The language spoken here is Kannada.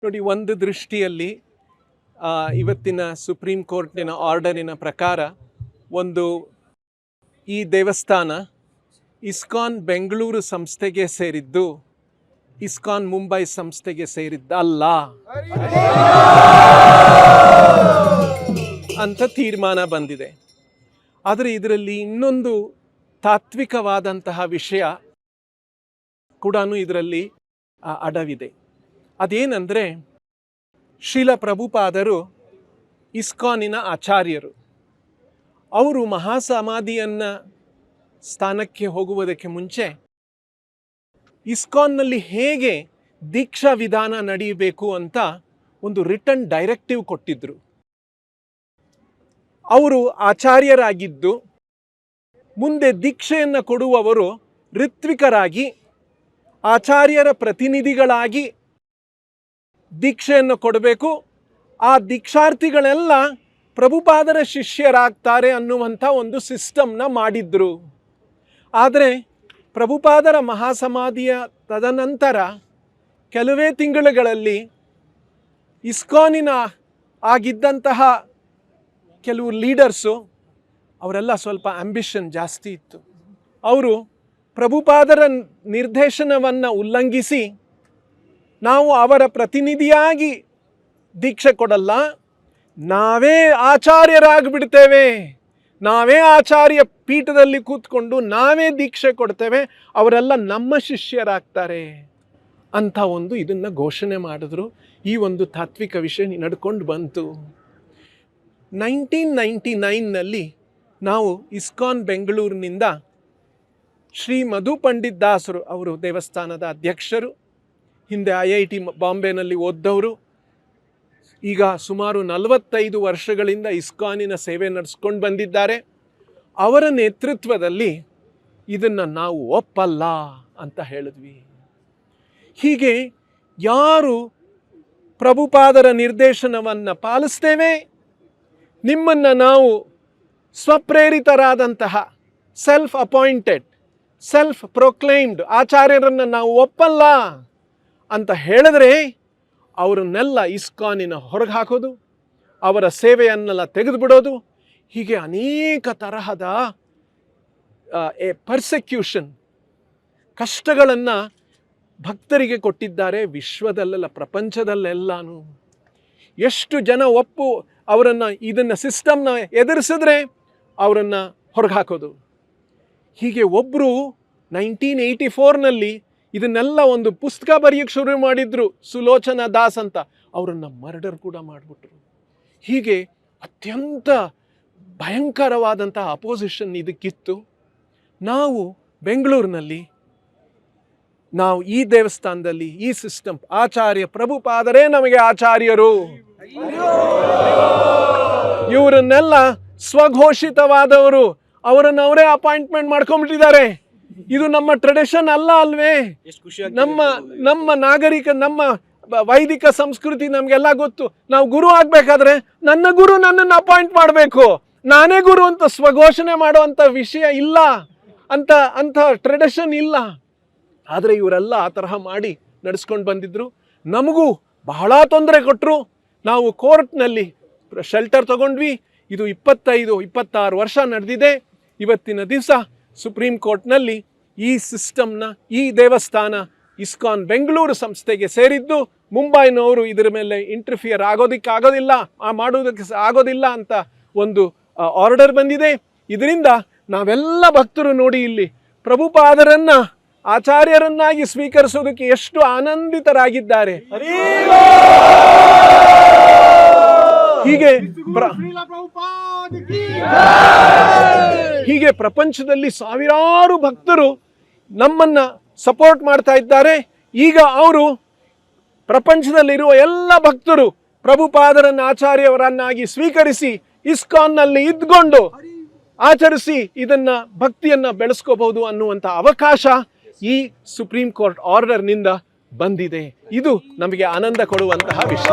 ನೋಡಿ, ಒಂದು ದೃಷ್ಟಿಯಲ್ಲಿ ಇವತ್ತಿನ ಸುಪ್ರೀಂ ಕೋರ್ಟಿನ ಆರ್ಡರಿನ ಪ್ರಕಾರ ಈ ದೇವಸ್ಥಾನ ಇಸ್ಕಾನ್ ಬೆಂಗಳೂರು ಸಂಸ್ಥೆಗೆ ಸೇರಿದ್ದು, ಇಸ್ಕಾನ್ ಮುಂಬೈ ಸಂಸ್ಥೆಗೆ ಸೇರಿದ್ದಲ್ಲ ಅಂತ ತೀರ್ಮಾನ ಬಂದಿದೆ. ಆದರೆ ಇದರಲ್ಲಿ ಇನ್ನೊಂದು ತಾತ್ವಿಕವಾದಂತಹ ವಿಷಯ ಕೂಡ ಇದರಲ್ಲಿ ಅಡವಿದೆ. ಅದೇನೆಂದರೆ, ಶ್ರೀಲ ಪ್ರಭುಪಾದರು ಇಸ್ಕಾನಿನ ಆಚಾರ್ಯರು. ಅವರು ಮಹಾಸಮಾಧಿಯನ್ನು ಸ್ಥಾನಕ್ಕೆ ಹೋಗುವುದಕ್ಕೆ ಮುಂಚೆ ಇಸ್ಕಾನ್ನಲ್ಲಿ ಹೇಗೆ ದೀಕ್ಷಾ ವಿಧಾನ ನಡೆಯಬೇಕು ಅಂತ ಒಂದು ರಿಟರ್ನ್ ಡೈರೆಕ್ಟಿವ್ ಕೊಟ್ಟಿದ್ರು. ಅವರು ಆಚಾರ್ಯರಾಗಿದ್ದು ಮುಂದೆ ದೀಕ್ಷೆಯನ್ನು ಕೊಡುವವರು ಋತ್ವಿಕರಾಗಿ ಆಚಾರ್ಯರ ಪ್ರತಿನಿಧಿಗಳಾಗಿ ದೀಕ್ಷೆಯನ್ನು ಕೊಡಬೇಕು. ಆ ದೀಕ್ಷಾರ್ಥಿಗಳೆಲ್ಲ ಪ್ರಭುಪಾದರ ಶಿಷ್ಯರಾಗ್ತಾರೆ ಅನ್ನುವಂಥ ಒಂದು ಸಿಸ್ಟಮ್ನ ಮಾಡಿದ್ರು. ಆದರೆ ಪ್ರಭುಪಾದರ ಮಹಾಸಮಾಧಿಯ ತದನಂತರ ಕೆಲವೇ ತಿಂಗಳುಗಳಲ್ಲಿ ಇಸ್ಕಾನಿನ ಆಗಿದ್ದಂತಹ ಕೆಲವು ಲೀಡರ್ಸು, ಅವರೆಲ್ಲ ಸ್ವಲ್ಪ ಆಂಬಿಷನ್ ಜಾಸ್ತಿ ಇತ್ತು. ಅವರು ಪ್ರಭುಪಾದರ ನಿರ್ದೇಶನವನ್ನು ಉಲ್ಲಂಘಿಸಿ, ನಾವು ಅವರ ಪ್ರತಿನಿಧಿಯಾಗಿ ದೀಕ್ಷೆ ಕೊಡಲ್ಲ, ನಾವೇ ಆಚಾರ್ಯರಾಗಿಬಿಡ್ತೇವೆ, ನಾವೇ ಆಚಾರ್ಯ ಪೀಠದಲ್ಲಿ ಕೂತ್ಕೊಂಡು ನಾವೇ ದೀಕ್ಷೆ ಕೊಡ್ತೇವೆ, ಅವರೆಲ್ಲ ನಮ್ಮ ಶಿಷ್ಯರಾಗ್ತಾರೆ ಅಂತ ಇದನ್ನು ಘೋಷಣೆ ಮಾಡಿದ್ರು. ಈ ಒಂದು ತಾತ್ವಿಕ ವಿಷಯ ನಡ್ಕೊಂಡು ಬಂತು. 1999ನಲ್ಲಿ ನಾವು ಇಸ್ಕಾನ್ ಬೆಂಗಳೂರಿನಿಂದ ಶ್ರೀ ಮಧು ಪಂಡಿತ್ ದಾಸರು, ಅವರು ದೇವಸ್ಥಾನದ ಅಧ್ಯಕ್ಷರು, ಹಿಂದೆ IIT ಬಾಂಬೆನಲ್ಲಿ ಓದ್ದವರು, ಈಗ ಸುಮಾರು 45 ವರ್ಷಗಳಿಂದ ಇಸ್ಕಾನಿನ ಸೇವೆ ನಡೆಸ್ಕೊಂಡು ಬಂದಿದ್ದಾರೆ. ಅವರ ನೇತೃತ್ವದಲ್ಲಿ ಇದನ್ನು ನಾವು ಒಪ್ಪಲ್ಲ ಅಂತ ಹೇಳಿದ್ವಿ. ಹೀಗೆ ಯಾರು ಪ್ರಭುಪಾದರ ನಿರ್ದೇಶನವನ್ನು ಪಾಲಿಸ್ತೇವೆ, ನಿಮ್ಮನ್ನು ನಾವು ಸ್ವಪ್ರೇರಿತರಾದಂತಹ ಸೆಲ್ಫ್ ಅಪಾಯಿಂಟೆಡ್, ಸೆಲ್ಫ್ ಪ್ರೊಕ್ಲೈಮ್ಡ್ ಆಚಾರ್ಯರನ್ನು ನಾವು ಒಪ್ಪಲ್ಲ ಅಂತ ಹೇಳಿದ್ರೆ, ಅವರನ್ನೆಲ್ಲ ಇಸ್ಕಾನಿನ ಹೊರಗೆ ಹಾಕೋದು, ಅವರ ಸೇವೆಯನ್ನೆಲ್ಲ ತೆಗೆದುಬಿಡೋದು, ಹೀಗೆ ಅನೇಕ ತರಹದ ಪರ್ಸೆಕ್ಯೂಷನ್, ಕಷ್ಟಗಳನ್ನು ಭಕ್ತರಿಗೆ ಕೊಟ್ಟಿದ್ದಾರೆ. ವಿಶ್ವದಲ್ಲೆಲ್ಲ, ಪ್ರಪಂಚದಲ್ಲೆಲ್ಲಾನು ಎಷ್ಟು ಜನ ಅವರನ್ನು ಇದನ್ನು ಸಿಸ್ಟಮ್ನ ಎದುರಿಸಿದ್ರೆ ಅವರನ್ನು ಹೊರಗೆ ಹಾಕೋದು. ಹೀಗೆ ಒಬ್ಬರು 1984ನಲ್ಲಿ ಇದನ್ನೆಲ್ಲ ಒಂದು ಪುಸ್ತಕ ಬರೆಯೋಕ್ಕೆ ಶುರು ಮಾಡಿದ್ರು, ಸುಲೋಚನಾ ದಾಸ್ ಅಂತ. ಅವರನ್ನು ಮರ್ಡರ್ ಕೂಡ ಮಾಡಿಬಿಟ್ರು. ಹೀಗೆ ಅತ್ಯಂತ ಭಯಂಕರವಾದಂತಹ ಅಪೋಸಿಷನ್ ಇದಕ್ಕಿತ್ತು. ನಾವು ಬೆಂಗಳೂರಿನಲ್ಲಿ, ನಾವು ಈ ದೇವಸ್ಥಾನದಲ್ಲಿ ಈ ಸಿಸ್ಟಮ್, ಆಚಾರ್ಯ ಪ್ರಭುಪಾದರೇ ನಮಗೆ ಆಚಾರ್ಯರು, ಇವರನ್ನೆಲ್ಲ ಸ್ವಘೋಷಿತವಾದವರು, ಅವರನ್ನು ಅವರೇ ಅಪಾಯಿಂಟ್ಮೆಂಟ್ ಮಾಡ್ಕೊಂಡ್ಬಿಟ್ಟಿದ್ದಾರೆ. ಇದು ನಮ್ಮ ಟ್ರೆಡಿಷನ್ ಅಲ್ಲ ಅಲ್ವೇ? ನಮ್ಮ ನಾಗರಿಕ, ನಮ್ಮ ವೈದಿಕ ಸಂಸ್ಕೃತಿ ನಮಗೆಲ್ಲ ಗೊತ್ತು. ನಾವು ಗುರು ಆಗಬೇಕಾದ್ರೆ ನನ್ನ ಗುರು ನನ್ನನ್ನು ಅಪಾಯಿಂಟ್ ಮಾಡಬೇಕು, ನಾನೇ ಗುರು ಅಂತ ಸ್ವಘೋಷಣೆ ಮಾಡುವಂಥ ವಿಷಯ ಇಲ್ಲ, ಅಂತ ಟ್ರೆಡಿಷನ್ ಇಲ್ಲ. ಆದರೆ ಇವರೆಲ್ಲ ಆ ತರಹ ಮಾಡಿ ನಡೆಸ್ಕೊಂಡು ಬಂದಿದ್ರು. ನಮಗೂ ಬಹಳ ತೊಂದರೆ ಕೊಟ್ಟರು. ನಾವು ಕೋರ್ಟ್ನಲ್ಲಿ ಶೆಲ್ಟರ್ ತಗೊಂಡ್ವಿ. ಇದು 25-26 ವರ್ಷ ನಡೆದಿದೆ. ಇವತ್ತಿನ ದಿವಸ ಸುಪ್ರೀಂ ಕೋರ್ಟ್ನಲ್ಲಿ ಈ ಸಿಸ್ಟಮ್ನ, ಈ ದೇವಸ್ಥಾನ ಇಸ್ಕಾನ್ ಬೆಂಗಳೂರು ಸಂಸ್ಥೆಗೆ ಸೇರಿದ್ದು, ಮುಂಬೈನವರು ಇದರ ಮೇಲೆ ಇಂಟರ್ಫಿಯರ್ ಮಾಡೋದಕ್ಕೆ ಆಗೋದಿಲ್ಲ ಅಂತ ಒಂದು ಆರ್ಡರ್ ಬಂದಿದೆ. ಇದರಿಂದ ನಾವೆಲ್ಲ ಭಕ್ತರು ನೋಡಿ, ಇಲ್ಲಿ ಪ್ರಭುಪಾದರನ್ನು ಆಚಾರ್ಯರನ್ನಾಗಿ ಸ್ವೀಕರಿಸೋದಕ್ಕೆ ಎಷ್ಟು ಆನಂದಿತರಾಗಿದ್ದಾರೆ. ಹೀಗೆ ಪ್ರಪಂಚದಲ್ಲಿ ಸಾವಿರಾರು ಭಕ್ತರು ನಮ್ಮನ್ನು ಸಪೋರ್ಟ್ ಮಾಡ್ತಾ ಇದ್ದಾರೆ. ಈಗ ಅವರು ಪ್ರಪಂಚದಲ್ಲಿರುವ ಎಲ್ಲ ಭಕ್ತರು ಪ್ರಭುಪಾದರನ್ನು ಆಚಾರ್ಯವರನ್ನಾಗಿ ಸ್ವೀಕರಿಸಿ ಇಸ್ಕಾನ್ನಲ್ಲಿ ಇದ್ಕೊಂಡು ಆಚರಿಸಿ ಇದನ್ನು ಭಕ್ತಿಯನ್ನು ಬೆಳೆಸ್ಕೋಬಹುದು ಅನ್ನುವಂಥ ಅವಕಾಶ ಈ ಸುಪ್ರೀಂ ಕೋರ್ಟ್ ಆರ್ಡರ್ನಿಂದ ಬಂದಿದೆ. ಇದು ನಮಗೆ ಆನಂದ ಕೊಡುವಂತಹ ವಿಷಯ.